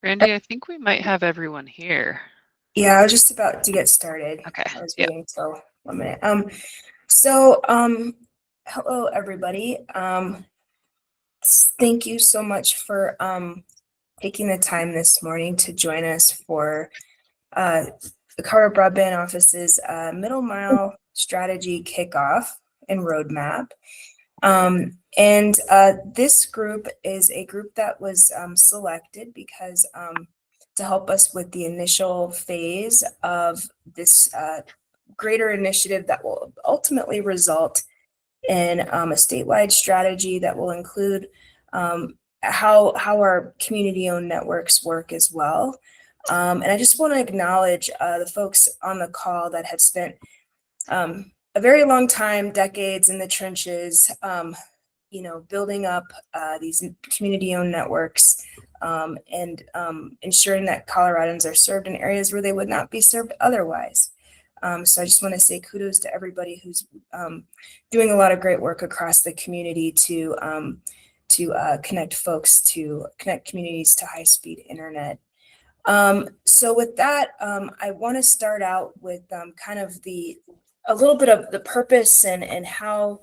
Randy, I think we might have everyone here. Yeah, I was just about to get started. Okay. I was Yeah. waiting till 1 minute. So, hello everybody. Thank you so much for taking the time this morning to join us for uh the Colorado Broadband Office's Middle Mile Strategy Kickoff and Roadmap. And this group is a group that was selected because to help us with the initial phase of this greater initiative that will ultimately result in a statewide strategy that will include how our community-owned networks work as well. And I just want to acknowledge the folks on the call that have spent a very long time, decades in the trenches, building up these community-owned networks and ensuring that Coloradans are served in areas where they would not be served otherwise. So I just want to say kudos to everybody who's doing a lot of great work across the community to connect communities to high-speed internet. So with that, I want to start out with kind of a little bit of the purpose and how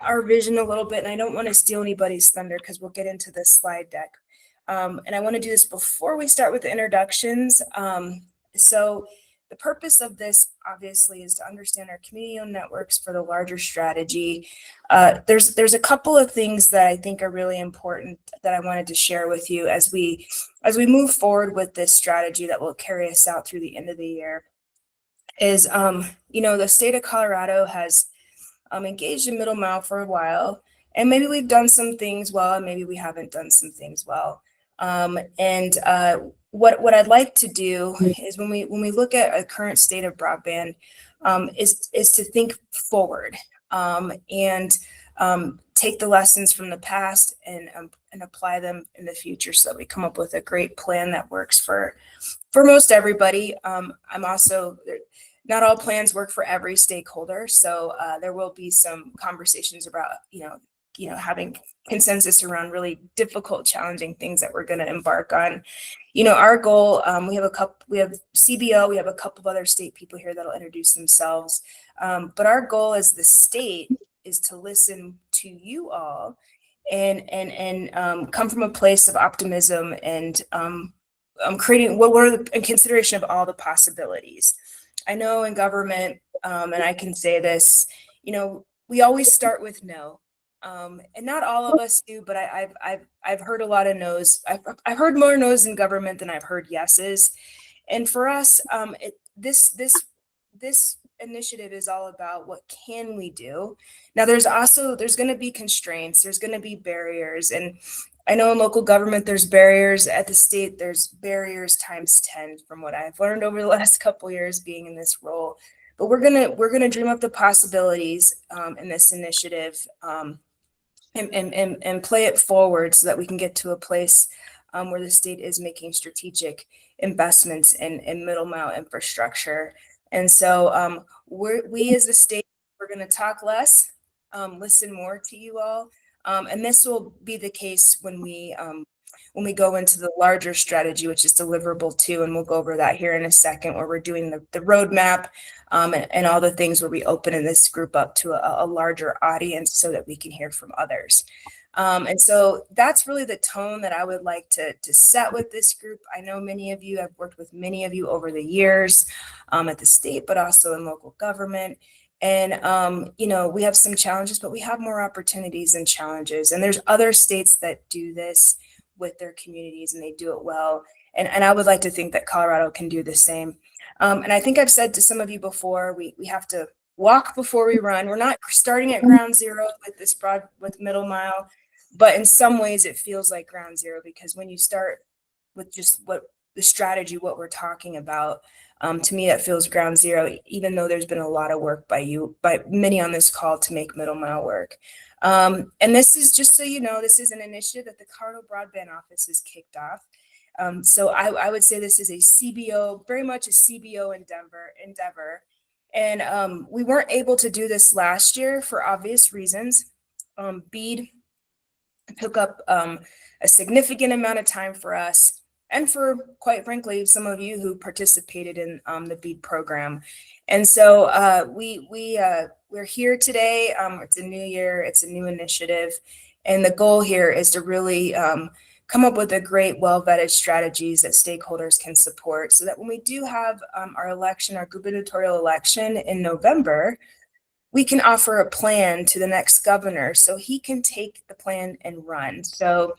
our vision a little bit, and I don't want to steal anybody's thunder because we'll get into this slide deck. And I want to do this before we start with the introductions. So the purpose of this, obviously, is to understand our community-owned networks for the larger strategy. There's a couple of things that I think are really important that I wanted to share with you as we move forward with this strategy that will carry us out through the end of the year. Is the state of Colorado has engaged in middle mile for a while, and maybe we've done some things well, and maybe we haven't done some things well. What I'd like to do is when we look at a current state of broadband, is to think forward and take the lessons from the past and apply them in the future, so that we come up with a great plan that works for most everybody. I'm also not all plans work for every stakeholder, so there will be some conversations about having consensus around really difficult, challenging things that we're going to embark on. Our goal, we have CBO, we have a couple of other state people here that'll introduce themselves, but our goal as the state is to listen to you all and come from a place of optimism and creating what are in consideration of all the possibilities. I know in government, and I can say this, we always start with no, and not all of us do, but I've heard a lot of no's. I've heard more no's in government than I've heard yeses, and for us, this initiative is all about what can we do. Now, there's going to be constraints, there's going to be barriers, and I know in local government there's barriers. At the state, there's barriers times 10 from what I've learned over the last couple of years being in this role. But we're gonna dream up the possibilities in this initiative and play it forward so that we can get to a place where the state is making strategic investments in middle mile infrastructure. And so we as the state, we're going to talk less, listen more to you all. And this will be the case when we go into the larger strategy, which is deliverable 2, and we'll go over that here in a second, where we're doing the roadmap and all the things where we open in this group up to a larger audience so that we can hear from others. And so that's really the tone that I would like to set with this group. I know many of you, I've worked with many of you over the years at the state, but also in local government. And, we have some challenges, but we have more opportunities and challenges. And there's other states that do this with their communities, and they do it well. And I would like to think that Colorado can do the same. And I think I've said to some of you before, we have to walk before we run. We're not starting at ground zero with middle mile, but in some ways it feels like ground zero, because when you start with just what the strategy, what we're talking about, to me, that feels ground zero, even though there's been a lot of work by many on this call to make middle mile work. And this is, just so you know, this is an initiative that the Colorado Broadband Office has kicked off. So I would say this is a CBO, very much a CBO endeavor. And we weren't able to do this last year for obvious reasons. BEAD took up a significant amount of time for us. and for, quite frankly, some of you who participated in the BEAD program. And so we're here today. It's a new year, it's a new initiative, and the goal here is to really come up with a great, well-vetted strategies that stakeholders can support, so that when we do have our election, our gubernatorial election in November, we can offer a plan to the next governor so he can take the plan and run. So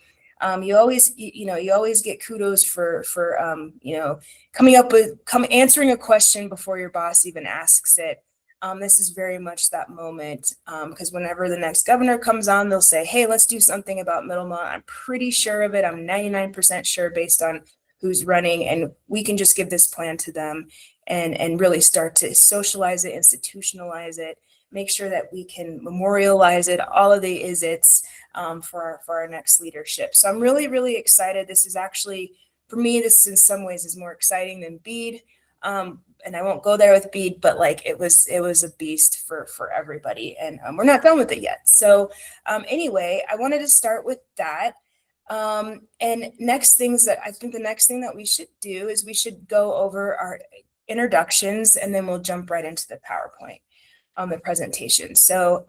you always get kudos for answering a question before your boss even asks it. This is very much that moment, because whenever the next governor comes on, they'll say, hey, let's do something about Middlemont. I'm pretty sure of it. I'm 99% sure based on who's running, and we can just give this plan to them and really start to socialize it, institutionalize it, make sure that we can memorialize it, all of the is-its for our next leadership. So I'm really, really excited. This is actually, for me, this in some ways is more exciting than BEAD. And I won't go there with BEAD, but like it was a beast for everybody, and we're not done with it yet. So anyway, I wanted to start with that. And next things that I think the next thing that we should do is we should go over our introductions, and then we'll jump right into the PowerPoint on the presentation. So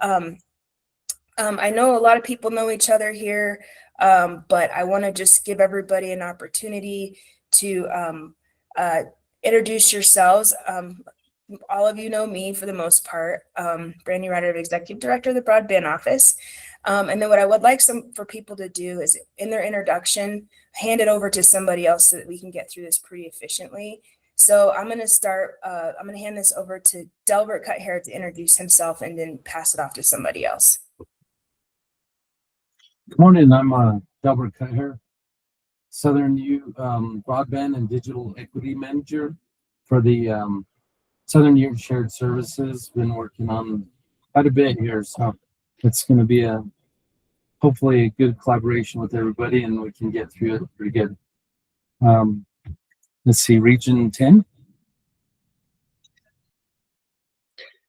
I know a lot of people know each other here, but I want to just give everybody an opportunity to introduce yourselves. All of you know me for the most part. Brandy Ryder, Executive Director of the Broadband Office. And then what I would like for people to do is in their introduction, hand it over to somebody else so that we can get through this pretty efficiently. So I'm going to start, I'm going to hand this over to Delbert Cuthair to introduce himself and then pass it off to somebody else. Good morning, I'm Delbert Cuthair, Southern U Broadband and Digital Equity Manager for the Southern U Shared Services. Been working on quite a bit here, so it's going to be hopefully a good collaboration with everybody, and we can get through it pretty good. Let's see, Region 10.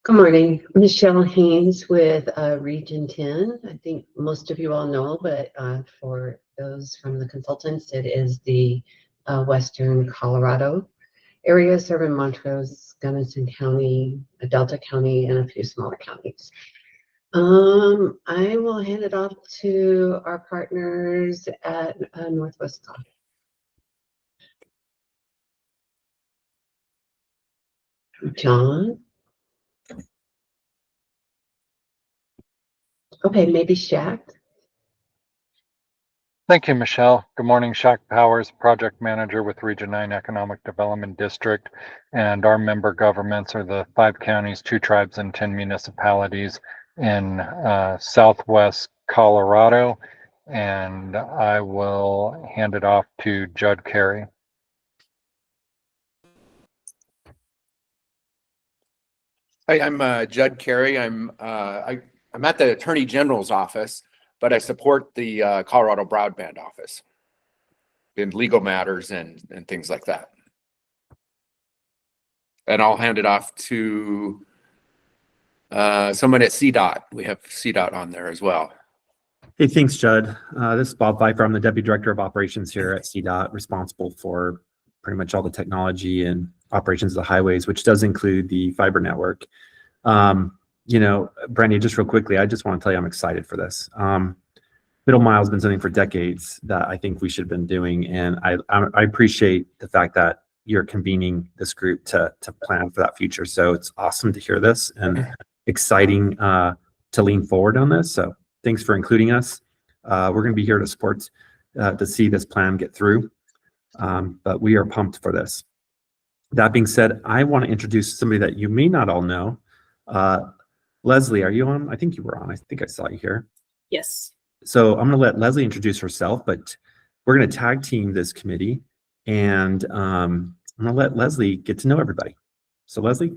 Good morning, Michelle Haynes with Region 10. I think most of you all know, but for those from the consultants, it is the Western Colorado area serving Montrose, Gunnison County, Delta County, and a few smaller counties. I will hand it off to our partners at Northwest Colorado. John? Okay, maybe Shaq. Thank you, Michelle. Good morning, Shaq Powers, Project Manager with Region 9 Economic Development District. And our member governments are the 5 counties, 2 tribes, and 10 municipalities in Southwest Colorado. And I will hand it off to Judd Carey. Hi, I'm Judd Carey. I'm at the Attorney General's office, but I support the Colorado Broadband office in legal matters and things like that. And I'll hand it off to someone at CDOT. We have CDOT on there as well. Hey, thanks, Judd. This is Bob Pfeiffer. I'm the Deputy Director of Operations here at CDOT, responsible for pretty much all the technology and operations of the highways, which does include the fiber network. You know, Brandy, just real quickly, I just want to tell you I'm excited for this. Middle Mile has been something for decades that I think we should have been doing, and I appreciate the fact that you're convening this group to plan for that future. So it's awesome to hear this and exciting to lean forward on this. So thanks for including us. We're going to be here to support to see this plan get through, but we are pumped for this. That being said, I want to introduce somebody that you may not all know. Leslie, are you on? I think you were on. I think I saw you here. Yes. So I'm going to let Leslie introduce herself, but we're going to tag team this committee, and I'm going to let Leslie get to know everybody. So Leslie.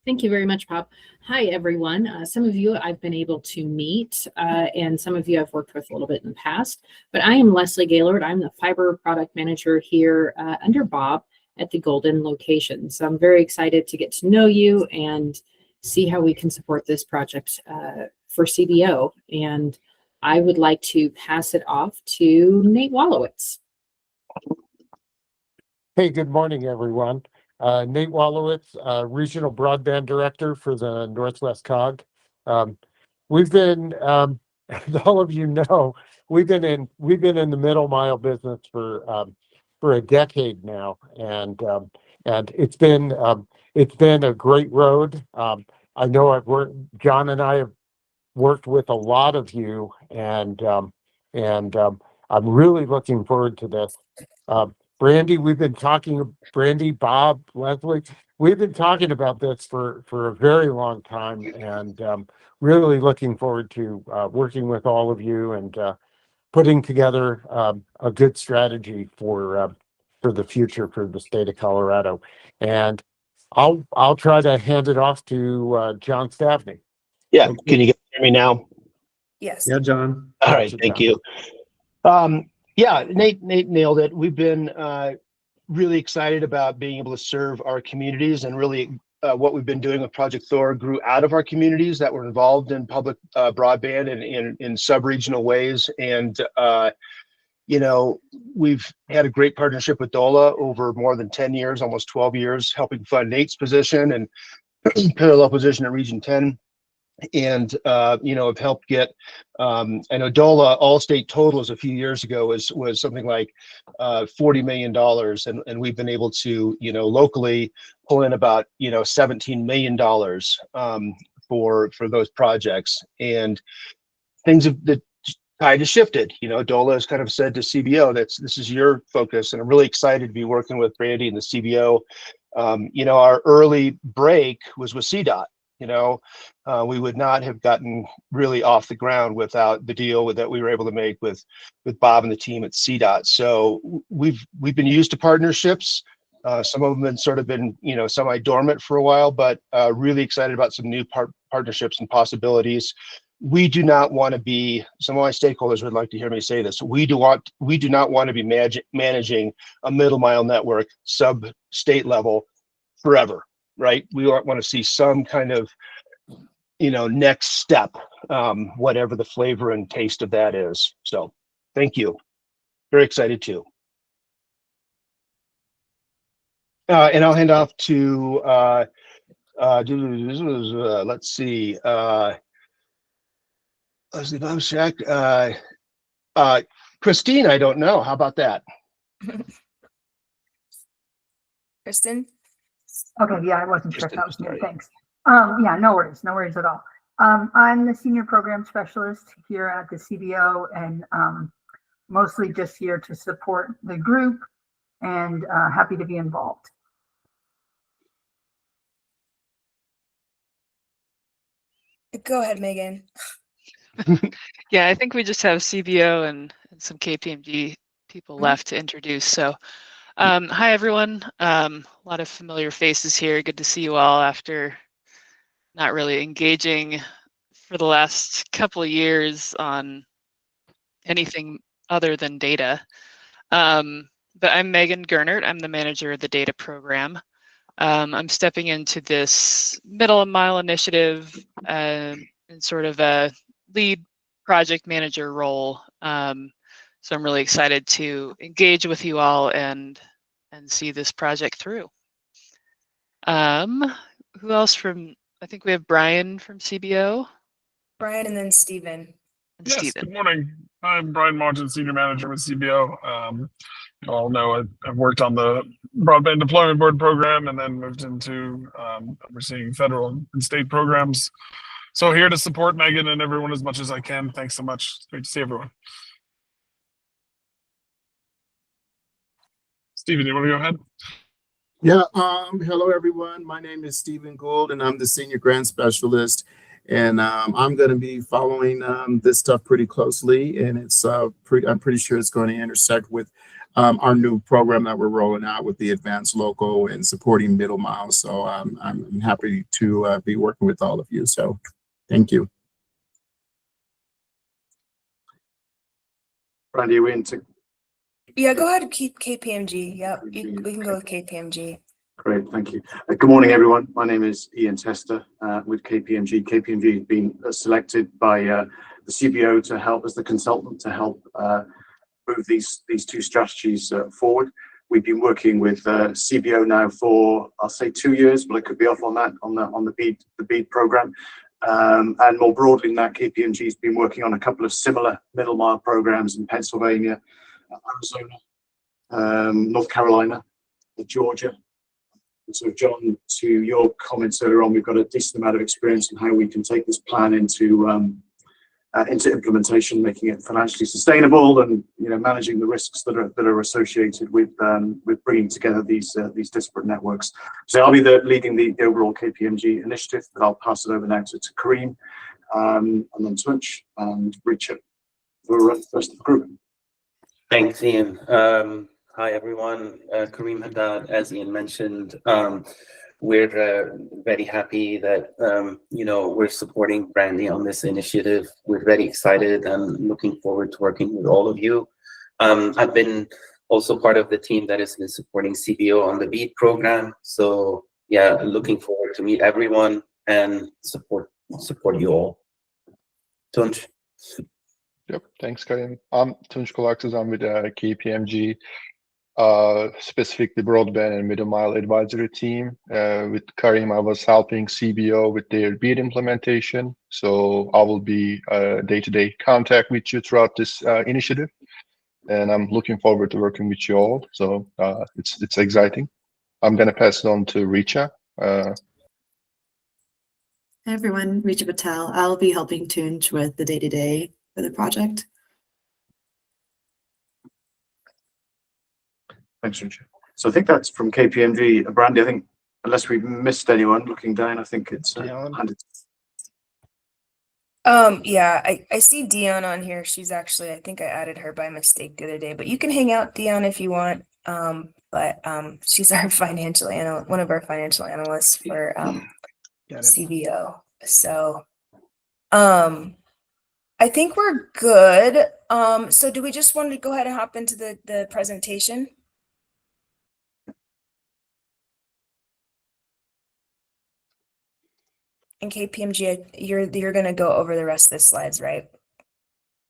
Thank you very much, Bob. Hi, everyone. Some of you I've been able to meet, and some of you I've worked with a little bit in the past, but I am Leslie Gaylord. I'm the fiber product manager here under Bob at the Golden location. So I'm very excited to get to know you and see how we can support this project for CBO. And I would like to pass it off to Nate Wallowitz. Hey, good morning, everyone. Nate Wallowitz, Regional Broadband Director for the Northwest COG. We've been, as all of you know, we've been in the middle mile business for a decade now, and it's been a great road. I know John and I have worked with a lot of you, and I'm really looking forward to this. Brandy, Brandy, Bob, Leslie, we've been talking about this for a very long time, and really looking forward to working with all of you and putting together a good strategy for the future for the state of Colorado. And I'll try to hand it off to John Stavney. Yeah, can you hear me now? Yes. Yeah, John. All right, thank you. Yeah, Nate nailed it. We've been really excited about being able to serve our communities, and really what we've been doing with Project Thor grew out of our communities that were involved in public broadband and in sub-regional ways. And you know, we've had a great partnership with DOLA over more than 10 years, almost 12 years, helping fund Nate's position and parallel position at Region 10. And you know, have helped get I know DOLA all-state totals a few years ago was something like $40 million, and we've been able to, you know, locally pull in about, you know, $17 million for those projects. And things have, the tide has shifted. You know, DOLA has kind of said to CBO that this is your focus, and I'm really excited to be working with Brandy and the CBO. You know, our early break was with CDOT. You know, we would not have gotten really off the ground without the deal that we were able to make with Bob and the team at CDOT. So we've been used to partnerships. Some of them have sort of been, you know, semi-dormant for a while, but really excited about some new partnerships and possibilities. We do not want to be, some of my stakeholders would like to hear me say this, we do not want to be managing a middle mile network sub-state level forever. Right? We want to see some kind of, you know, next step, whatever the flavor and taste of that is. So thank you. Very excited too. And I'll hand off to, let's see, Leslie Bobchak, Christine, I don't know. How about that? Kristen? Okay, yeah, I wasn't sure if that was me. Thanks. Yeah, no worries at all. I'm the senior program specialist here at the CBO, and mostly just here to support the group, and happy to be involved. Go ahead, Megan. Yeah, I think we just have CBO and some KPMG people left to introduce. So hi, everyone. A lot of familiar faces here. Good to see you all after not really engaging for the last couple of years on anything other than data. But I'm Megan Gernert. I'm the manager of the data program. I'm stepping into this middle mile initiative in sort of a lead project manager role. So I'm really excited to engage with you all and see this project through. Who else from, I think we have Brian from CBO. Brian and then Stephen. Yes, Stephen. Good morning. I'm Brian Martin, Senior Manager with CBO. You all know I've worked on the Broadband Deployment Board program and then moved into overseeing federal and state programs. So here to support Megan and everyone as much as I can. Thanks so much. It's great to see everyone. Stephen, you want to go ahead? Yeah, hello everyone. My name is Stephen Gould and I'm the Senior Grant Specialist. And I'm going to be following this stuff pretty closely, and it's I'm pretty sure it's going to intersect with our new program that we're rolling out with the Advanced Local and supporting middle mile. So I'm happy to be working with all of you. So thank you. Brandy, are we into? Yeah, go ahead. Keep KPMG. Yep, we can go with KPMG. Great, thank you. Good morning, everyone. My name is Ian Tester with KPMG. KPMG has been selected by the CBO to help as the consultant to help move these two strategies forward. We've been working with CBO now for, I'll say 2 years, but I could be off on that, on the BEAD program. And more broadly than that, KPMG has been working on a couple of similar middle mile programs in Pennsylvania, Arizona, North Carolina, Georgia. And so, John, to your comments earlier on, we've got a decent amount of experience in how we can take this plan into implementation, making it financially sustainable, and managing the risks that are associated with bringing together these disparate networks. So I'll be leading the overall KPMG initiative, but I'll pass it over now to Kareem, and then Tunch and Richard for the rest of the group. Thanks, Ian. Hi, everyone. Kareem Haddad, as Ian mentioned. We're very happy that, we're supporting Brandy on this initiative. We're very excited and looking forward to working with all of you. I've been also part of the team that has been supporting CBO on the BEAD program. So yeah, looking forward to meet everyone and support you all. Tunch. Yep, thanks, Karim. I'm Tunç Kulaksız. I'm with KPMG, specifically Broadband and Middle Mile Advisory Team. With Karim, I was helping CBO with their BEAD implementation. So I will be day-to-day contact with you throughout this initiative. And I'm looking forward to working with you all. So it's exciting. I'm going to pass it on to Richa. Hi everyone, Richa Patel. I'll be helping Tunç with the day-to-day for the project. Thanks, Richard. So I think that's from KPMG. Brandy, I think, unless we've missed anyone looking down, I think it's handed. Yeah, I see Dion on here. She's actually, I think I added her by mistake the other day, but you can hang out, Dion, if you want. But she's our financial analyst, one of our financial analysts for CBO. So I think we're good. So do we just want to go ahead and hop into the presentation? And KPMG, you're going to go over the rest of the slides, right?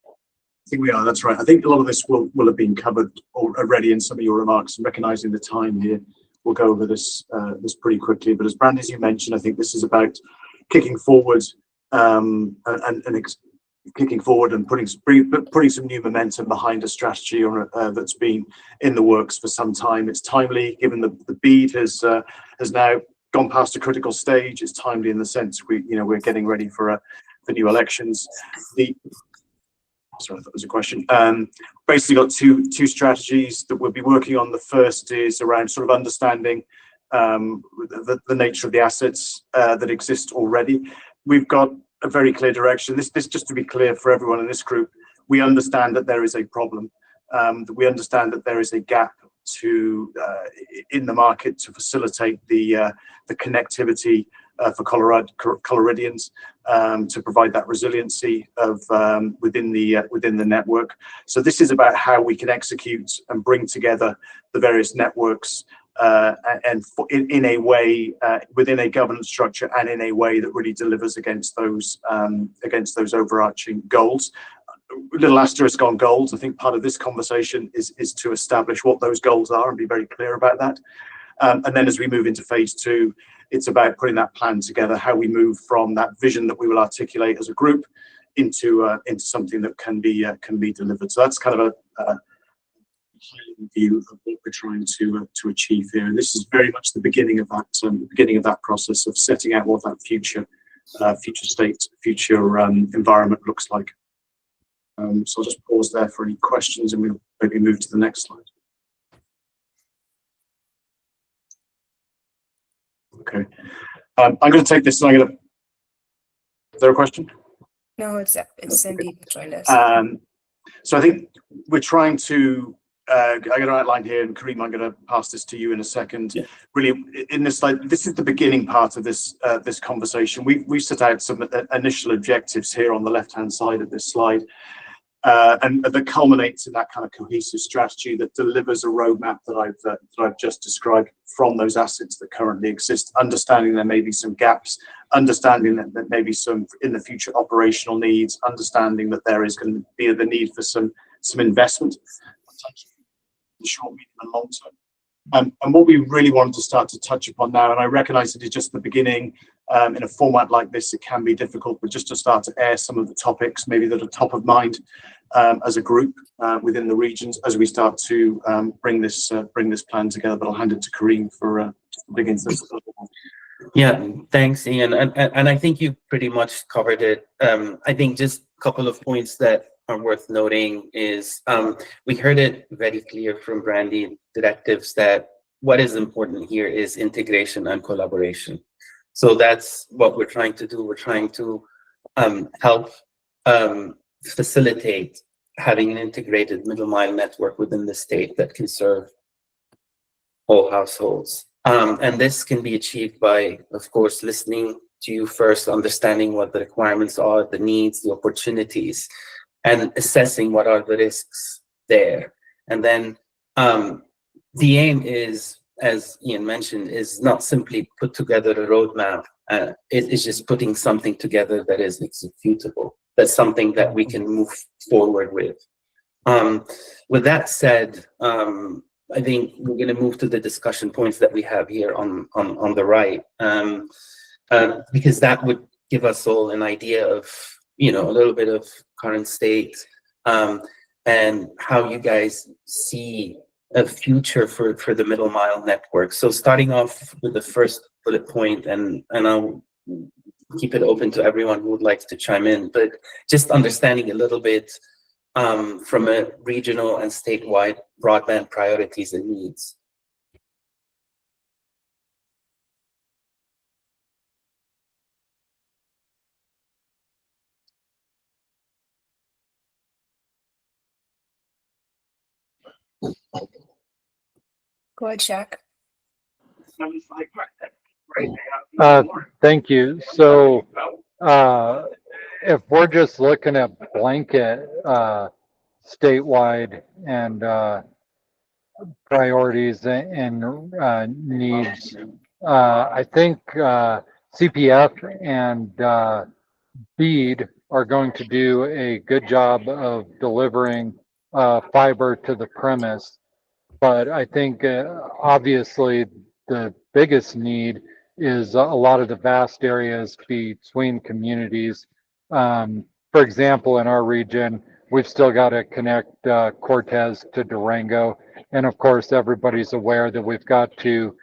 I think we are, that's right. I think a lot of this will have been covered already in some of your remarks. And recognizing the time here, we'll go over this pretty quickly. But as Brandy, as you mentioned, I think this is about kicking forward kicking forward and putting some new momentum behind a strategy that's been in the works for some time. It's timely, given the BEAD has now gone past a critical stage. It's timely in the sense we're getting ready for new elections. Sorry, that was a question. Basically got two strategies that we'll be working on. The first is around sort of understanding the nature of the assets that exist already. We've got a very clear direction. This just to be clear for everyone in this group, we understand that there is a problem. We understand that there is a gap in the market to facilitate the connectivity for Coloradians, to provide that resiliency within the network. So this is about how we can execute and bring together the various networks in a way within a governance structure and in a way that really delivers against those overarching goals. Little asterisk on goals. I think part of this conversation is to establish what those goals are and be very clear about that. And then as we move into phase 2, it's about putting that plan together, how we move from that vision that we will articulate as a group into something that can be delivered. So that's kind of a view of what we're trying to achieve here. And this is very much the beginning of that process of setting out what that future state, future environment looks like. So I'll just pause there for any questions, and we'll maybe move to the next slide. Okay, I'm going to take this. And is there a question? No, it's Sandeep joined us. So I think we're trying to. I'm going to outline here, and Kareem, I'm going to pass this to you in a second. Yeah. Really, in this slide, this is the beginning part of this conversation. We set out some initial objectives here on the left-hand side of this slide. And that culminates in that kind of cohesive strategy that delivers a roadmap that I've just described from those assets that currently exist, understanding there may be some gaps, understanding that there may be some in the future operational needs, understanding that there is going to be the need for some investment, the short, medium, and long term. And what we really wanted to start to touch upon now, and I recognize it is just the beginning, in a format like this, it can be difficult, but just to start to air some of the topics maybe that are top of mind as a group within the regions as we start to bring this plan together. But I'll hand it to Kareem for digging into this. Yeah, thanks, Ian. And I think you pretty much covered it. I think just a couple of points that are worth noting is we heard it very clear from Brandy directives that what is important here is integration and collaboration. So that's what we're trying to do. We're trying to help facilitate having an integrated middle mile network within the state that can serve all households. And this can be achieved by, of course, listening to you first, understanding what the requirements are, the needs, the opportunities, and assessing what are the risks there. And then the aim is, as Ian mentioned, is not simply put together a roadmap. It is just putting something together that is executable. That's something that we can move forward with. With that said, I think we're going to move to the discussion points that we have here on the right, because that would give us all an idea of, a little bit of current state and how you guys see a future for the middle mile network. So starting off with the first bullet point, and I'll keep it open to everyone who would like to chime in, but just understanding a little bit from a regional and statewide broadband priorities and needs. Go ahead, Shaq. Thank you. So if we're just looking at blanket statewide and priorities and needs, I think CPF and BEAD are going to do a good job of delivering fiber to the premise. But I think obviously the biggest need is a lot of the vast areas between communities. For example, in our region, we've still got to connect Cortez to Durango. And of course, everybody's aware that we've got to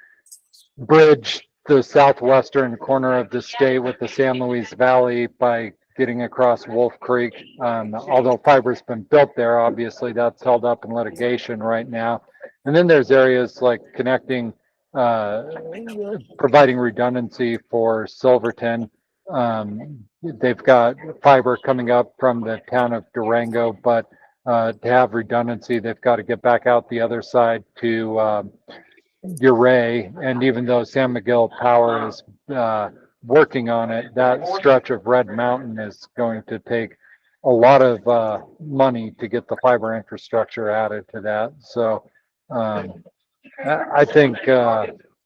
bridge the southwestern corner of the state with the San Luis Valley by getting across Wolf Creek. Although fiber's been built there, obviously that's held up in litigation right now. And then there's areas like connecting, providing redundancy for Silverton. They've got fiber coming up from the town of Durango, but to have redundancy, they've got to get back out the other side to Uray. And even though San Miguel Power is working on it, that stretch of Red Mountain is going to take a lot of money to get the fiber infrastructure added to that. So I think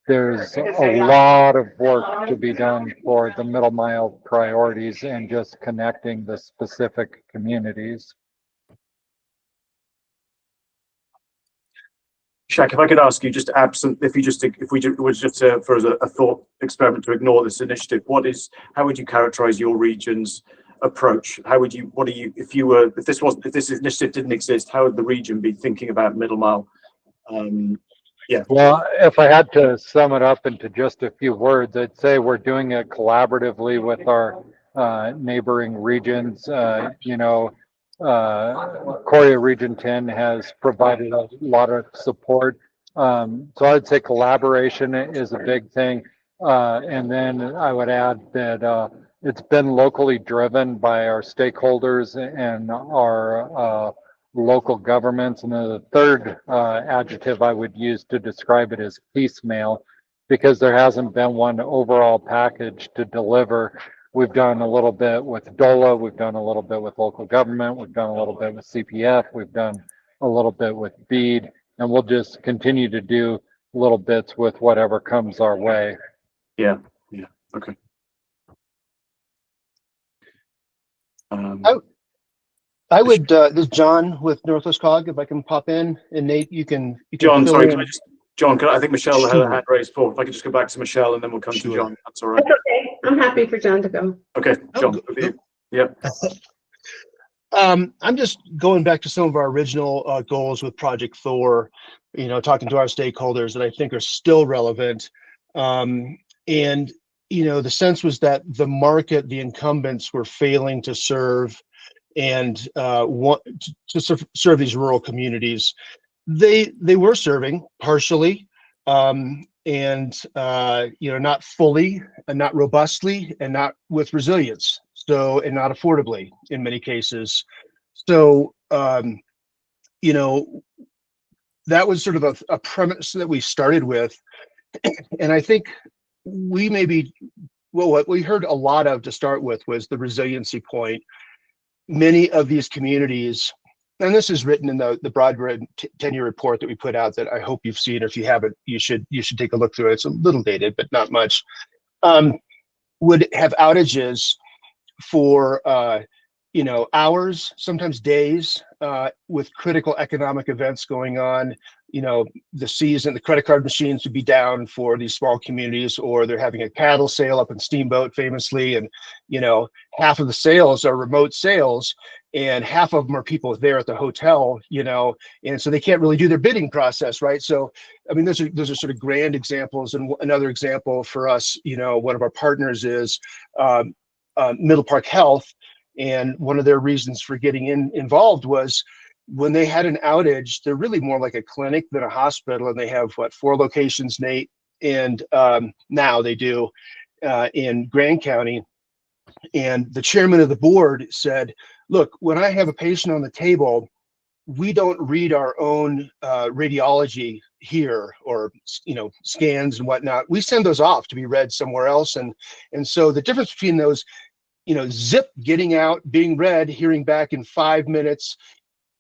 there's a lot of work to be done for the middle mile priorities and just connecting the specific communities. Shaq, if I could ask you, just absent, if we was just for a thought experiment to ignore this initiative, how would you characterize your region's approach? If this initiative didn't exist, how would the region be thinking about middle mile? Yeah. Well, if I had to sum it up into just a few words, I'd say we're doing it collaboratively with our neighboring regions. Korea Region 10 has provided a lot of support. So I'd say collaboration is a big thing. And then I would add that it's been locally driven by our stakeholders and our local governments. And then the third adjective I would use to describe it is piecemeal, because there hasn't been one overall package to deliver. We've done a little bit with DOLA, we've done a little bit with local government, we've done a little bit with CPF, we've done a little bit with BEAD, and we'll just continue to do little bits with whatever comes our way. Yeah, okay. I would, this is John with Northwest COG, if I can pop in, and Nate, you can John, fill sorry, in. John, I think Michelle had a hand raised for. If I could just go back to Michelle and then we'll come to John. That's all right. That's okay. I'm happy for John to go. Okay, John, over to you. Yep. I'm just going back to some of our original goals with Project Thor, talking to our stakeholders that I think are still relevant. And, the sense was that the market, the incumbents were failing to serve and want to serve these rural communities. They were serving partially, and not fully, and not robustly, and not with resilience. So, and not affordably in many cases. So, that was sort of a premise that we started with. And I think what we heard a lot of to start with was the resiliency point. Many of these communities, and this is written in the Broadband 10-year report that we put out that I hope you've seen, or if you haven't, you should take a look through it. It's a little dated, but not much. Would have outages for hours, sometimes days, with critical economic events going on. The credit card machines would be down for these small communities, or they're having a cattle sale up in Steamboat famously, and half of the sales are remote sales, and half of them are people there at the hotel, and so they can't really do their bidding process, right? So, I mean, those are sort of grand examples. And another example for us, one of our partners is Middle Park Health, and one of their reasons for getting involved was when they had an outage. They're really more like a clinic than a hospital, and they have 4 locations, Nate, and now they do in Grand County. And the chairman of the board said, look, when I have a patient on the table, we don't read our own radiology here, or scans and whatnot. We send those off to be read somewhere else. And so the difference between those, zip getting out, being read, hearing back in 5 minutes,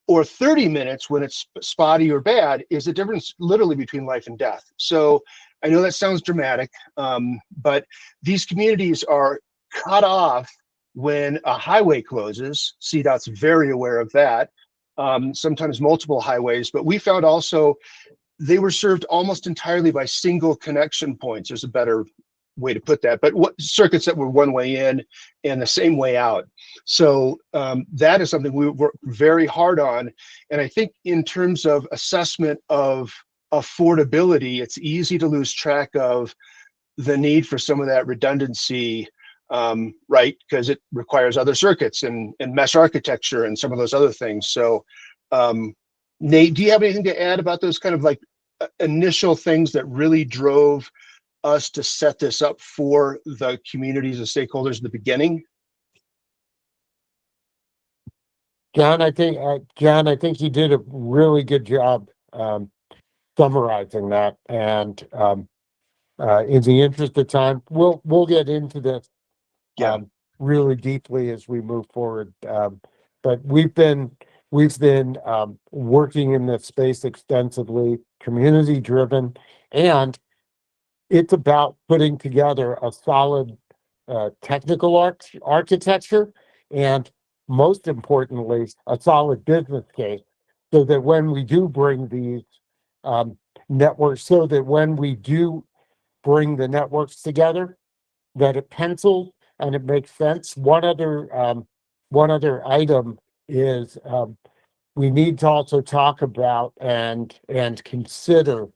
or 30 minutes when it's spotty or bad, is the difference literally between life and death. So I know that sounds dramatic, but these communities are cut off when a highway closes. CDOT's very aware of that. Sometimes multiple highways, but we found also they were served almost entirely by single connection points. There's a better way to put that, but what circuits that were one way in and the same way out. So that is something we work very hard on. And I think in terms of assessment of affordability, it's easy to lose track of the need for some of that redundancy, right? Because it requires other circuits and mesh architecture and some of those other things. So Nate, do you have anything to add about those kind of like initial things that really drove us to set this up for the communities and stakeholders in the beginning? John, I think you did a really good job summarizing that. And in the interest of time, we'll get into this really deeply as we move forward. But we've been working in this space extensively, community driven, and it's about putting together a solid technical architecture, and most importantly, a solid business case, so that when we do bring these networks, bring the networks together, that it pencils and it makes sense. One other item is we need to also talk about and consider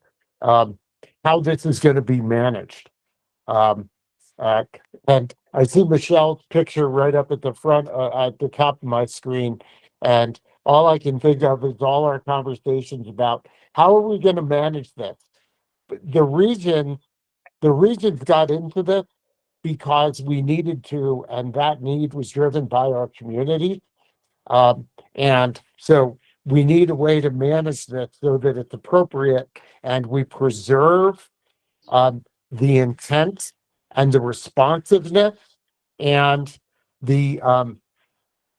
how this is going to be managed. And I see Michelle's picture right up at the front, at the top of my screen. And all I can think of is all our conversations about how are we going to manage this? The regions got into this because we needed to, and that need was driven by our community. And so we need a way to manage this so that it's appropriate and we preserve the intent and the responsiveness and the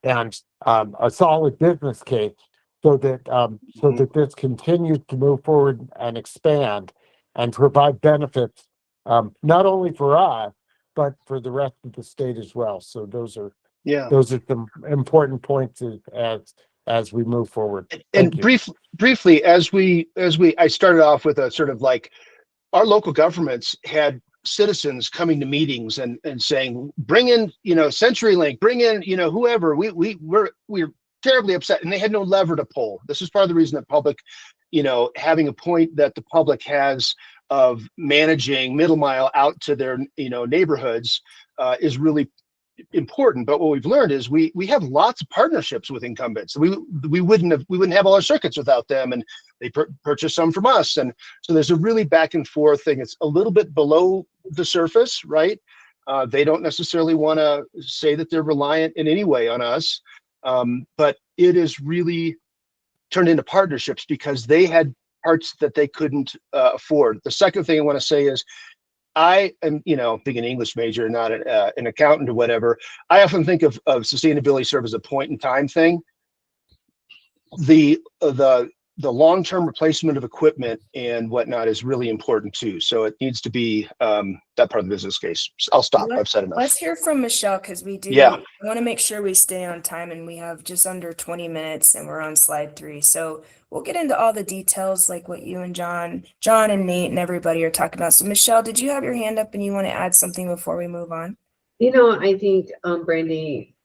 a solid business case, so that this continues to move forward and expand and provide benefits, not only for us but for the rest of the state as well. So those are some important points as we move forward. And Thank you. briefly, I started off with a sort of like, our local governments had citizens coming to meetings and saying, bring in, CenturyLink, bring in, whoever. We're terribly upset, and they had no lever to pull. This is part of the reason that public, having a point that the public has of managing middle mile out to their, neighborhoods is really important. But what we've learned is we have lots of partnerships with incumbents. We wouldn't have all our circuits without them, and they purchase some from us. And so there's a really back and forth thing. It's a little bit below the surface, right? They don't necessarily want to say that they're reliant in any way on us, but it is really turned into partnerships because they had parts that they couldn't afford. The second thing I want to say is, I am, being an English major, not an accountant or whatever, I often think of sustainability sort of as a point in time thing. The long-term replacement of equipment and whatnot is really important too. So it needs to be that part of the business case. I'll stop. I've said enough. Let's hear from Michelle, because we do want to make sure we stay on time, and we have just under 20 minutes and we're on slide 3. So we'll get into all the details like what you and John and Nate and everybody are talking about. So Michelle, did you have your hand up and you want to add something before we move on? I think, Brandy,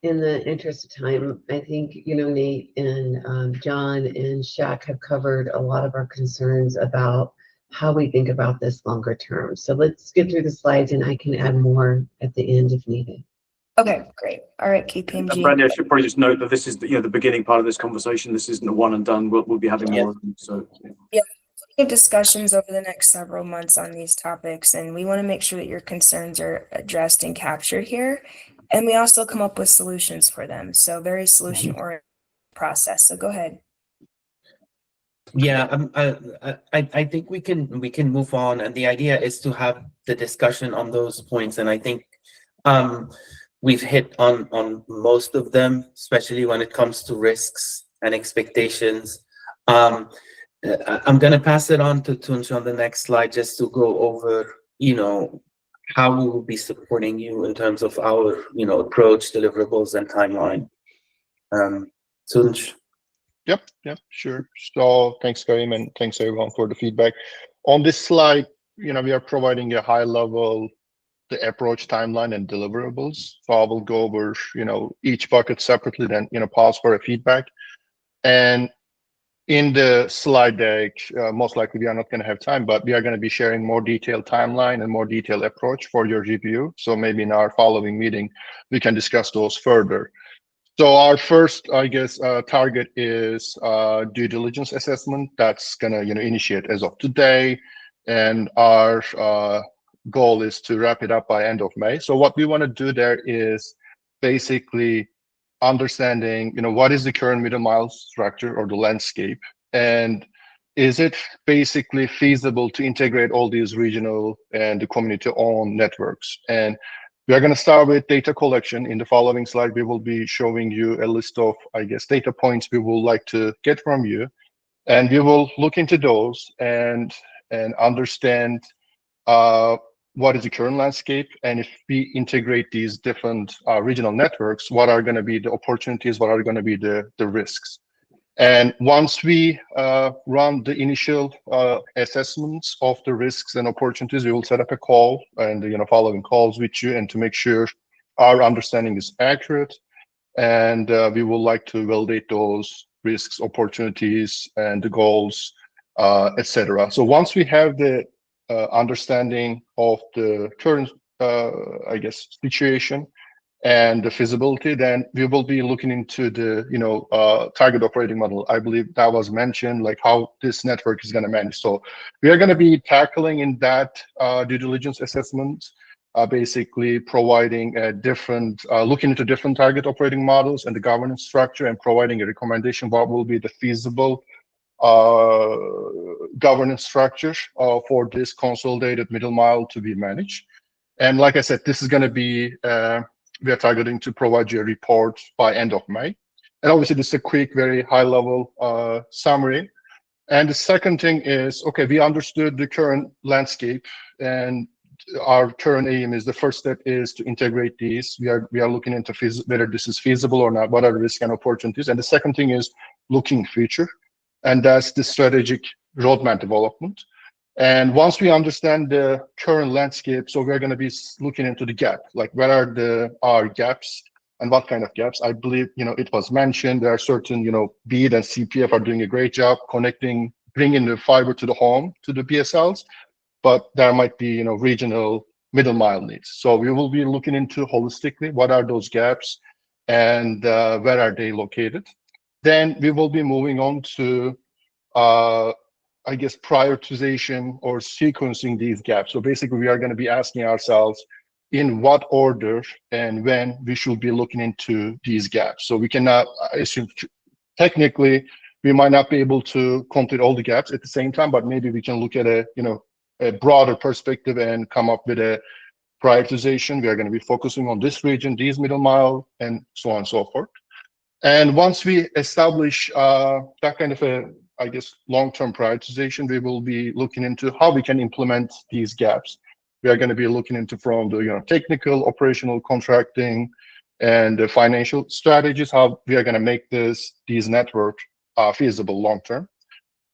in the interest of time, I think, Nate and John and Shaq have covered a lot of our concerns about how we think about this longer term. So let's get through the slides, and I can add more at the end if needed. Okay, great. All right, KPMG. Brandy, I should probably just note that this is the beginning part of this conversation. This isn't a one and done. We'll be having more of them. So Discussions over the next several months on these topics, and we want to make sure that your concerns are addressed and captured here, and we also come up with solutions for them. So very solution oriented process. So go ahead. Yeah, I think we can move on, and the idea is to have the discussion on those points, and I think we've hit on most of them, especially when it comes to risks and expectations. I'm going to pass it on to Tunç on the next slide just to go over, how we will be supporting you in terms of our, approach, deliverables, and timeline. Tunç. Yep, sure. So thanks, Karim, and thanks everyone for the feedback. On this slide, we are providing a high level, the approach, timeline, and deliverables. So I will go over, each bucket separately, then, pause for a feedback. And in the slide deck, most likely we are not going to have time, but we are going to be sharing more detailed timeline and more detailed approach for your review. So maybe in our following meeting, we can discuss those further. So our first, target is due diligence assessment. That's going to, initiate as of today. And our goal is to wrap it up by end of May. So what we want to do there is basically understanding, what is the current middle mile structure or the landscape, and is it basically feasible to integrate all these regional and the community-owned networks? And we are going to start with data collection. In the following slide, we will be showing you a list of, data points we would like to get from you, and we will look into those and understand what is the current landscape, and if we integrate these different regional networks, what are going to be the opportunities, what are going to be the risks. And once we run the initial assessments of the risks and opportunities, we will set up a call and following calls with you, and to make sure our understanding is accurate, and we would like to validate those risks, opportunities, and the goals, etc. So once we have the understanding of the current, situation and the feasibility, then we will be looking into the, target operating model. I believe that was mentioned, like how this network is going to manage. So we are going to be tackling in that due diligence assessment, basically providing a different, looking into different target operating models and the governance structure, and providing a recommendation what will be the feasible governance structure for this consolidated middle mile to be managed. And like I said, this is going to be, we are targeting to provide you a report by end of May. And obviously this is a quick, very high level summary. And the second thing is, okay, we understood the current landscape, and our current aim is the first step is to integrate these. We are looking into whether this is feasible or not, what are the risks and opportunities. And the second thing is looking future, and that's the strategic roadmap development. And once we understand the current landscape, so we're going to be looking into the gap, like where are our gaps and what kind of gaps. I believe, it was mentioned there are certain, BEAD and CPF are doing a great job connecting, bringing the fiber to the home, to the BSLs, but there might be, regional middle mile needs. So we will be looking into holistically, what are those gaps and where are they located? Then we will be moving on to, I guess, prioritization or sequencing these gaps. So basically, we are going to be asking ourselves in what order and when we should be looking into these gaps. So we cannot assume, technically, we might not be able to complete all the gaps at the same time, but maybe we can look at a broader perspective and come up with a prioritization. We are going to be focusing on this region, these middle mile, and so on and so forth. And once we establish that kind of a, I guess, long-term prioritization, we will be looking into how we can implement these gaps. We are going to be looking into from the technical, operational, contracting, and the financial strategies, how we are going to make these networks feasible long-term.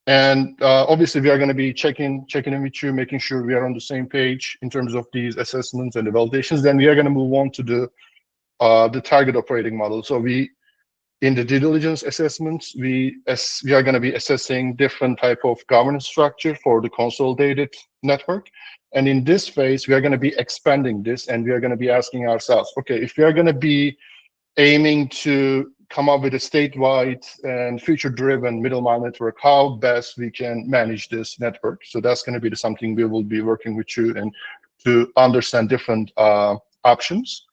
And obviously, we are going to be checking in with you, making sure we are on the same page in terms of these assessments and the validations. Then we are going to move on to the target operating model. So in the due diligence assessments, we are going to be assessing different type of governance structure for the consolidated network. And in this phase, we are going to be expanding this, and we are going to be asking ourselves, okay, if we are going to be aiming to come up with a statewide and future-driven middle mile network, how best we can manage this network. So that's going to be something we will be working with you and to understand different options.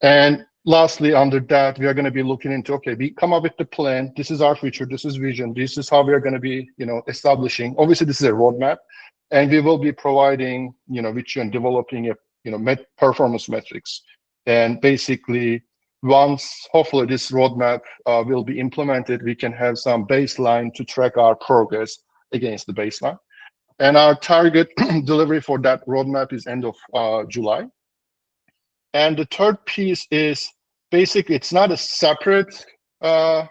And lastly, under that, we are going to be looking into, okay, we come up with the plan. This is our future. This is vision. This is how we are going to be, establishing. Obviously, this is a roadmap, and we will be providing, with you and developing a, performance metrics. And basically, once hopefully this roadmap will be implemented, we can have some baseline to track our progress against the baseline. And our target delivery for that roadmap is end of July. And the third piece is basically, it's not a separate the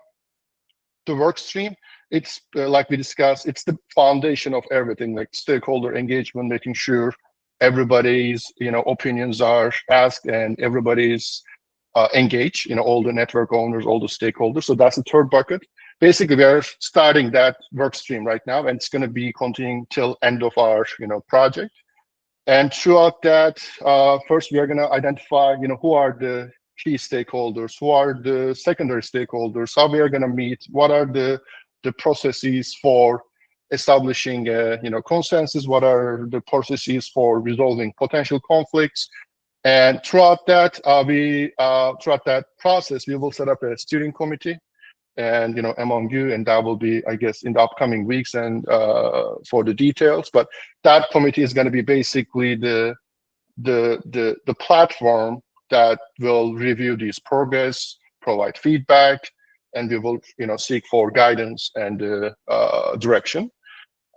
work stream. It's like we discussed, it's the foundation of everything, like stakeholder engagement, making sure everybody's opinions are asked and everybody's engaged, all the network owners, all the stakeholders. So that's the third bucket. Basically, we are starting that work stream right now, and it's going to be continuing till end of our project. And throughout that, first we are going to identify who are the key stakeholders, who are the secondary stakeholders, how we are going to meet, what are the processes for establishing consensus, what are the processes for resolving potential conflicts. And throughout that process, we will set up a steering committee, and among you, and that will be, I guess, in the upcoming weeks and for the details. But that committee is going to be basically the platform that will review these progress, provide feedback, and we will seek for guidance and direction.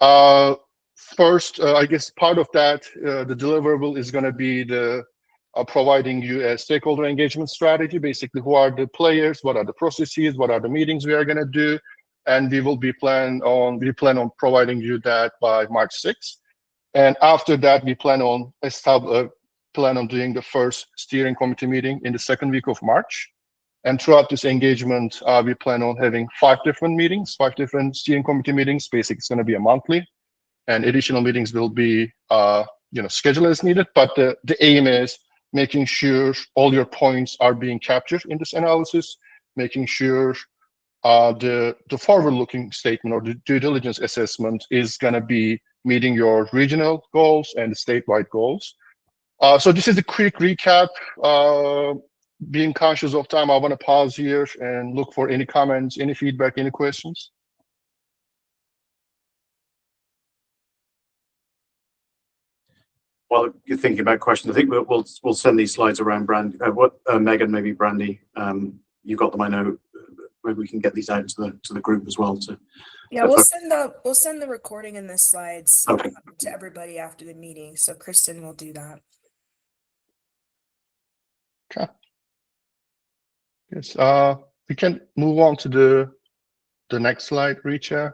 First, I guess part of that, the deliverable is going to be the providing you a stakeholder engagement strategy. Basically, who are the players, what are the processes, what are the meetings we are going to do, and we plan on providing you that by March 6th. And after that, we plan on doing the first steering committee meeting in the second week of March. And throughout this engagement, we plan on having 5 different meetings, 5 different steering committee meetings. Basically, it's going to be a monthly, and additional meetings will be scheduled as needed. But the aim is making sure all your points are being captured in this analysis, making sure the forward-looking statement or the due diligence assessment is going to be meeting your regional goals and statewide goals. So this is a quick recap. Being conscious of time, I want to pause here and look for any comments, any feedback, any questions. While you're thinking about questions, I think we'll send these slides around. Megan, maybe Brandy, you got them. I know. Maybe we can get these out to the group as well. Yeah, we'll send the recording and the slides to everybody after the meeting. So Kristen will do that. Okay. Yes. We can move on to the next slide, Richa.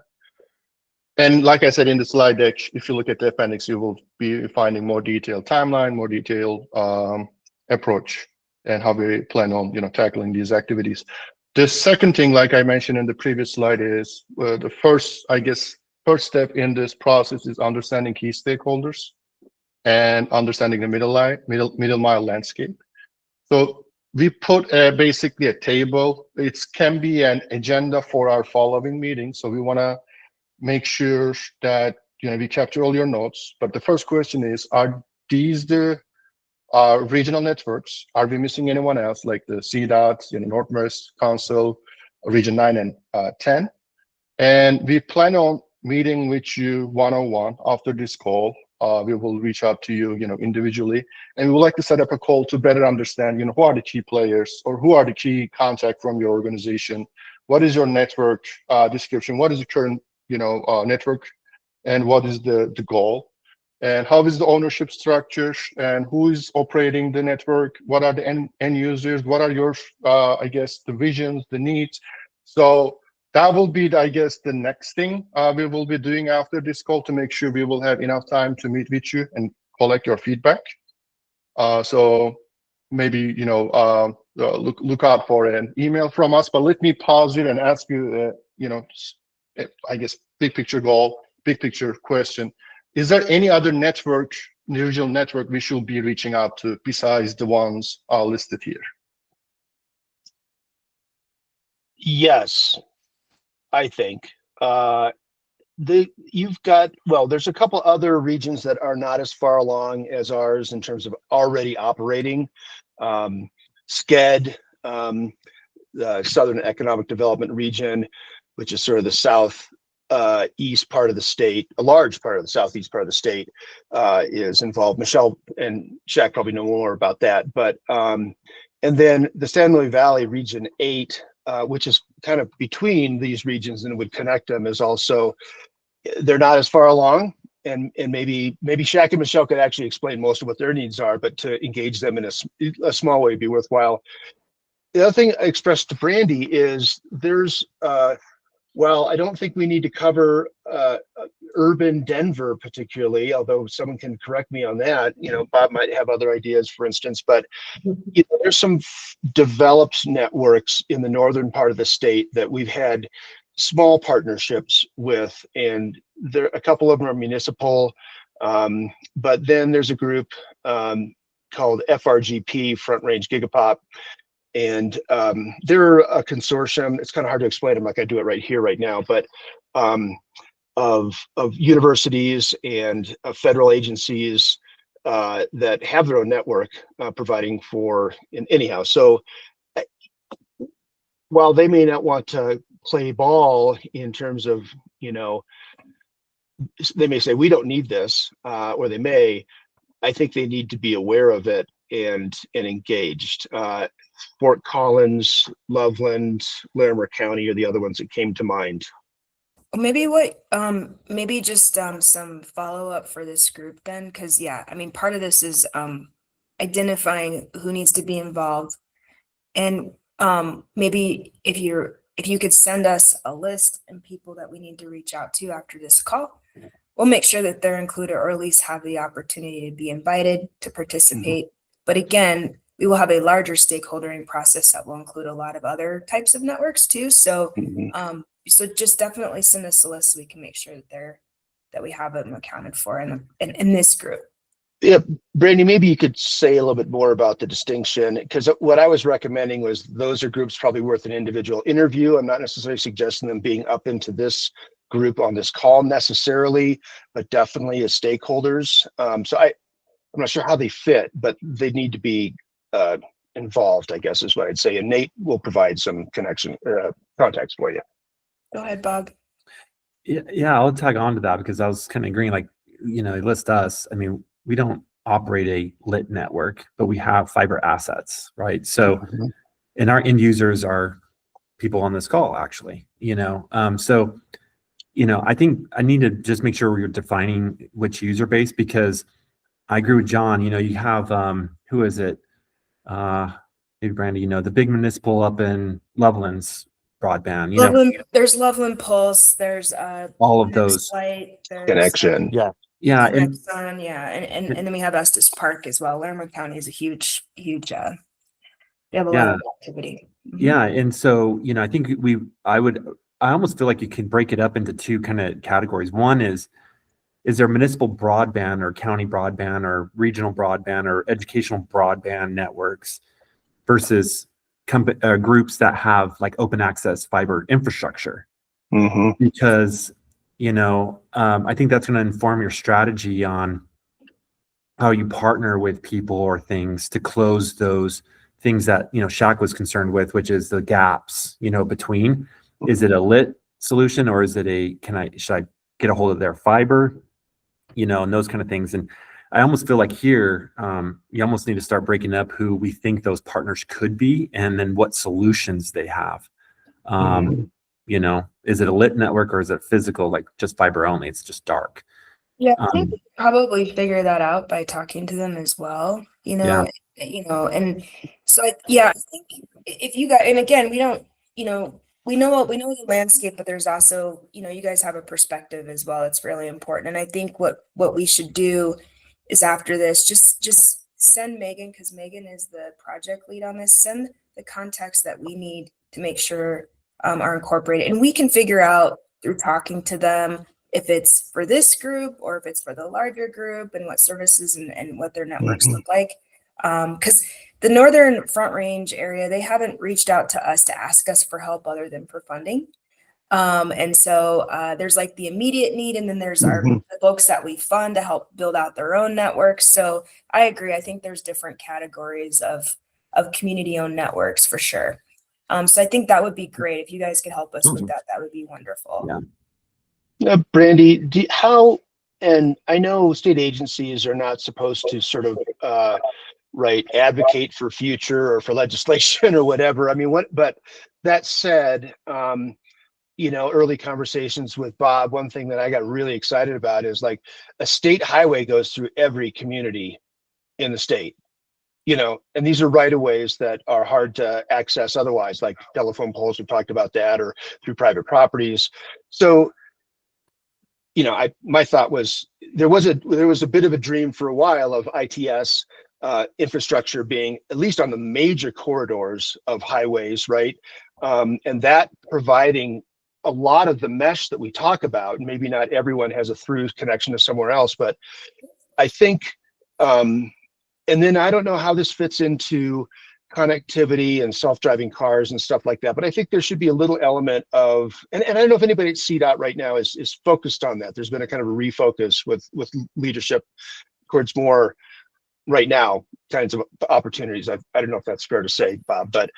And like I said in the slide deck, if you look at the appendix, you will be finding more detailed timeline, more detailed approach, and how we plan on tackling these activities. The second thing, like I mentioned in the previous slide, is the first step in this process is understanding key stakeholders and understanding the middle mile landscape. So we put basically a table. It can be an agenda for our following meeting. So we want to make sure that we capture all your notes. But the first question is: are these the regional networks? Are we missing anyone else, like the CDOT, Northwest Council, Region 9 and 10? And we plan on meeting with you one-on-one after this call. We will reach out to you, individually, and we would like to set up a call to better understand, who are the key players or who are the key contact from your organization. What is your network description? What is the current, network, and what is the goal? And how is the ownership structure, and who is operating the network? What are the end users? What are your, the visions, the needs? So that will be, the next thing we will be doing after this call, to make sure we will have enough time to meet with you and collect your feedback. So maybe, look out for an email from us. But let me pause it and ask you, big picture goal, big picture question. Is there any other network, regional network, we should be reaching out to besides the ones listed here? Yes, I think. There's a couple other regions that are not as far along as ours in terms of already operating. SCED, the Southern Economic Development Region, which is sort of the south east part of the state, a large part of the southeast part of the state is involved. Michelle and Shaq probably know more about that. But and then the San Luis Valley Region 8, which is kind of between these regions and would connect them, is also, they're not as far along. And maybe Shaq and Michelle could actually explain most of what their needs are, but to engage them in a small way would be worthwhile. The other thing I expressed to Brandy is there's well, I don't think we need to cover urban Denver particularly, although someone can correct me on that. Bob might have other ideas, for instance, but there's some developed networks in the northern part of the state that we've had small partnerships with, and a couple of them are municipal, but then there's a group called FRGP, Front Range Gigapop. And they're a consortium. It's kind of hard to explain them like I do it right here, right now, but of universities and federal agencies that have their own network providing for, anyhow. So while they may not want to play ball in terms of, they may say, we don't need this, or they may, I think they need to be aware of it and engaged. Fort Collins, Loveland, Larimer County are the other ones that came to mind. Maybe just some follow-up for this group then, because part of this is identifying who needs to be involved, and maybe if you could send us a list and people that we need to reach out to after this call, we'll make sure that they're included, or at least have the opportunity to be invited to participate. But again, we will have a larger stakeholdering process that will include a lot of other types of networks too. So, so just definitely send us a list so we can make sure that we have them accounted for in this group. Yeah, Brandy, maybe you could say a little bit more about the distinction, because what I was recommending was those are groups probably worth an individual interview. I'm not necessarily suggesting them being up into this group on this call necessarily, but definitely as stakeholders. So I'm not sure how they fit, but they need to be involved, I guess is what I'd say. And Nate will provide some contacts for you. Go ahead, Bob. Yeah, I'll tag on to that, because I was kind of agreeing, like, list us. I mean, we don't operate a lit network, but we have fiber assets, right? So, and our end users are people on this call, actually, so, I think I need to just make sure we're defining which user base, because I agree with John. You have, who is it? maybe Brandy, the big municipal up in Loveland's broadband, There's Loveland Pulse, there's all of Next those. Light, there's Connection. Yeah. And Sun, and then we have Estes Park as well. Larimer County is a huge, they have a lot of activity. Yeah. And so, I think I almost feel like you can break it up into two kind of categories. One is there municipal broadband or county broadband or regional broadband or educational broadband networks versus groups that have like open access fiber infrastructure? Because, I think that's going to inform your strategy on how you partner with people or things to close those things that, Shaq was concerned with, which is the gaps, between. Is it a lit solution or is it should I get a hold of their fiber, and those kind of things. And I almost feel like here, you almost need to start breaking up who we think those partners could be and then what solutions they have. Is it a lit network or is it physical, like just fiber only? It's just dark. Yeah, I think we probably figure that out by talking to them as well, and so I think if you guys, and again, we don't, we know the landscape, but there's also, you guys have a perspective as well. It's really important. And I think what we should do is after this, just send Megan, because Megan is the project lead on this, send the context that we need to make sure are incorporated. And we can figure out through talking to them if it's for this group or if it's for the larger group and what services and what their networks look like. Because the Northern Front Range area, they haven't reached out to us to ask us for help other than for funding. And so there's like the immediate need, and then there's the folks that we fund to help build out their own networks. So I agree. I think there's different categories of community-owned networks for sure. So I think that would be great if you guys could help us with that. That would be wonderful. Brandy, and I know state agencies are not supposed to sort of advocate for future or for legislation or whatever. I mean, but that said, early conversations with Bob, one thing that I got really excited about is like a state highway goes through every community in the state, and these are right of ways that are hard to access otherwise, like telephone poles, we've talked about that, or through private properties. So my thought was there was a bit of a dream for a while of ITS infrastructure being at least on the major corridors of highways, right? And that providing a lot of the mesh that we talk about. Maybe not everyone has a through connection to somewhere else, but I think, and then I don't know how this fits into connectivity and self-driving cars and stuff like that, but I think there should be a little element of, and I don't know if anybody at CDOT right now is focused on that. There's been a kind of a refocus with leadership towards more right now kinds of opportunities. I don't know if that's fair to say, Bob, but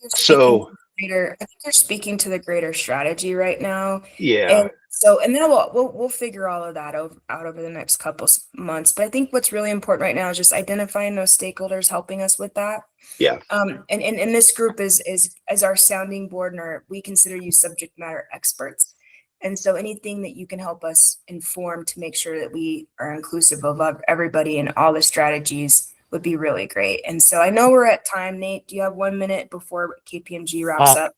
so I think they're speaking to the greater strategy right now. Yeah. And then we'll figure all of that out over the next couple months. But I think what's really important right now is just identifying those stakeholders, helping us with that. Yeah. And this group is as our sounding board, and we consider you subject matter experts. And so anything that you can help us inform to make sure that we are inclusive of everybody and all the strategies would be really great. And so I know we're at time. Nate, do you have 1 minute before KPMG wraps up?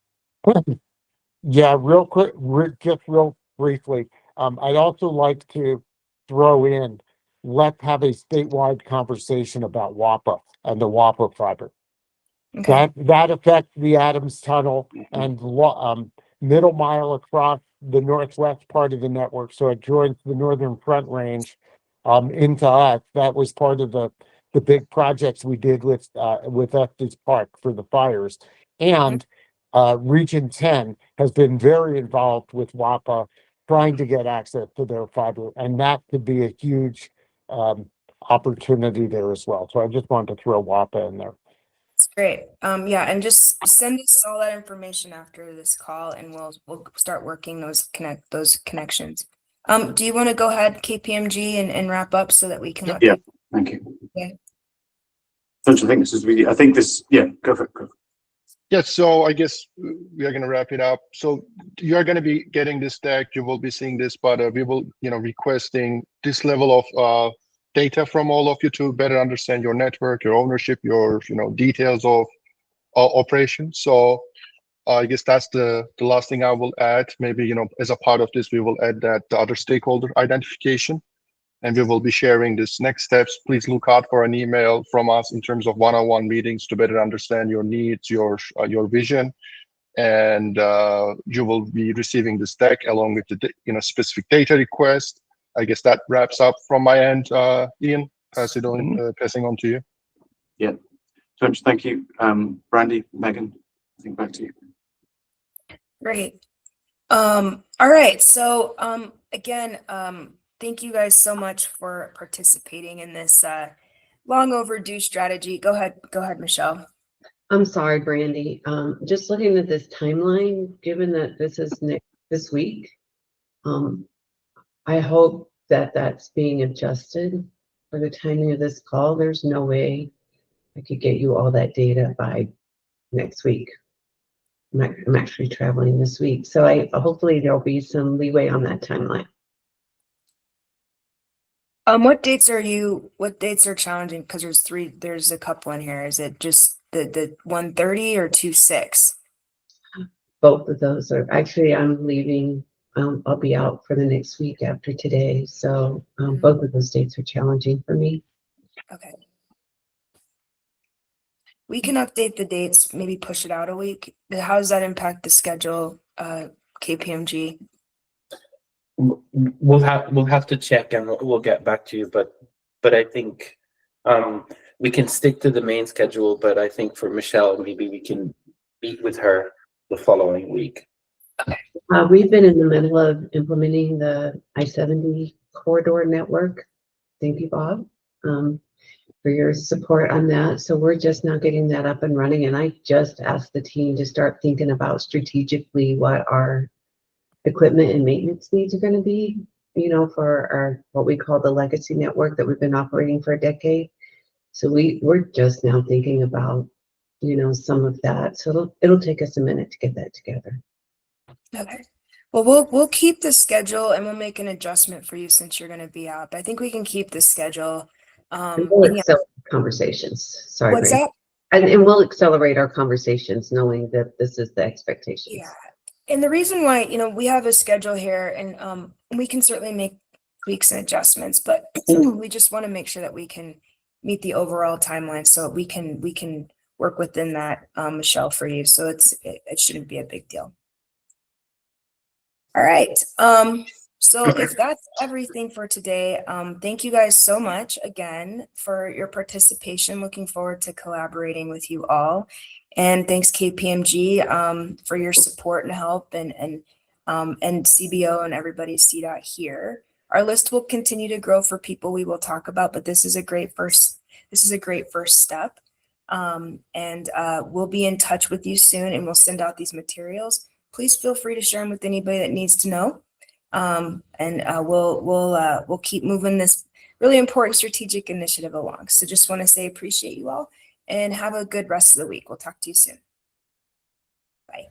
Yeah, real quick, just real briefly. I'd also like to throw in, let's have a statewide conversation about WAPA and the WAPA fiber. Okay. That affects the Adams Tunnel and middle mile across the northwest part of the network. So it joins the Northern Front Range into us. That was part of the big projects we did with Estes Park for the fires. And Region 10 has been very involved with WAPA, trying to get access to their fiber, and that could be a huge opportunity there as well. So I just wanted to throw WAPA in there. That's great. Yeah, and just send us all that information after this call, and we'll start working those connections. Do you want to go ahead, KPMG, and wrap up so that we can let people... Thank you. Okay. Don't you think this is really? I think this. Yeah, go for it. Go. Yeah, so I guess we are going to wrap it up. So you're going to be getting this deck. You will be seeing this, but we will, requesting this level of data from all of you to better understand your network, your ownership, your details of operation. So I guess that's the last thing I will add. Maybe as a part of this, we will add that the other stakeholder identification, and we will be sharing this next steps. Please look out for an email from us in terms of one-on-one meetings to better understand your needs, your vision, and you will be receiving this deck along with the specific data request. I guess that wraps up from my end. Ian, passing on to you. Yeah, so much. Thank you, Brandy, Megan. I think back to you. Great. All right. So again, thank you guys so much for participating in this long overdue strategy. Go ahead, Michelle. I'm sorry, Brandy. Just looking at this timeline, given that this is this week, I hope that that's being adjusted for the timing of this call. There's no way I could get you all that data by next week. I'm actually traveling this week, so hopefully there'll be some leeway on that timeline. What dates are challenging? Because there's a couple in here. Is it just the 1:30 or 2:06? Both of those are actually, I'm leaving. I'll be out for the next week after today. So both of those dates are challenging for me. Okay. We can update the dates, maybe push it out a week. How does that impact the schedule, KPMG? We'll have to check and we'll get back to you. But I think we can stick to the main schedule. But I think for Michelle, maybe we can meet with her the following week. Okay. We've been in the middle of implementing the I-70 corridor network. Thank you, Bob, for your support on that. So we're just now getting that up and running. And I just asked the team to start thinking about strategically what our equipment and maintenance needs are going to be, for our, what we call the legacy network that we've been operating for a decade. So we're just now thinking about, some of that. So it'll take us a minute to get that together. Okay. Well, we'll keep the schedule and we'll make an adjustment for you since you're going to be out. But I think we can keep the schedule. And we'll accelerate conversations. Sorry, What's that? And we'll accelerate our conversations knowing that this is the expectations. Yeah. And the reason why, we have a schedule here and we can certainly make tweaks and adjustments, but we just want to make sure that we can meet the overall timeline so we can work within that, Michelle, for you. So it shouldn't be a big deal. All right. So if that's everything for today, thank you guys so much again for your participation. Looking forward to collaborating with you all. And thanks KPMG for your support and help and CBO and everybody at CDOT here. Our list will continue to grow for people we will talk about, but this is a great first step. And we'll be in touch with you soon and we'll send out these materials. Please feel free to share them with anybody that needs to know. We'll keep moving this really important strategic initiative along. So just want to say appreciate you all and have a good rest of the week. We'll talk to you soon. Bye.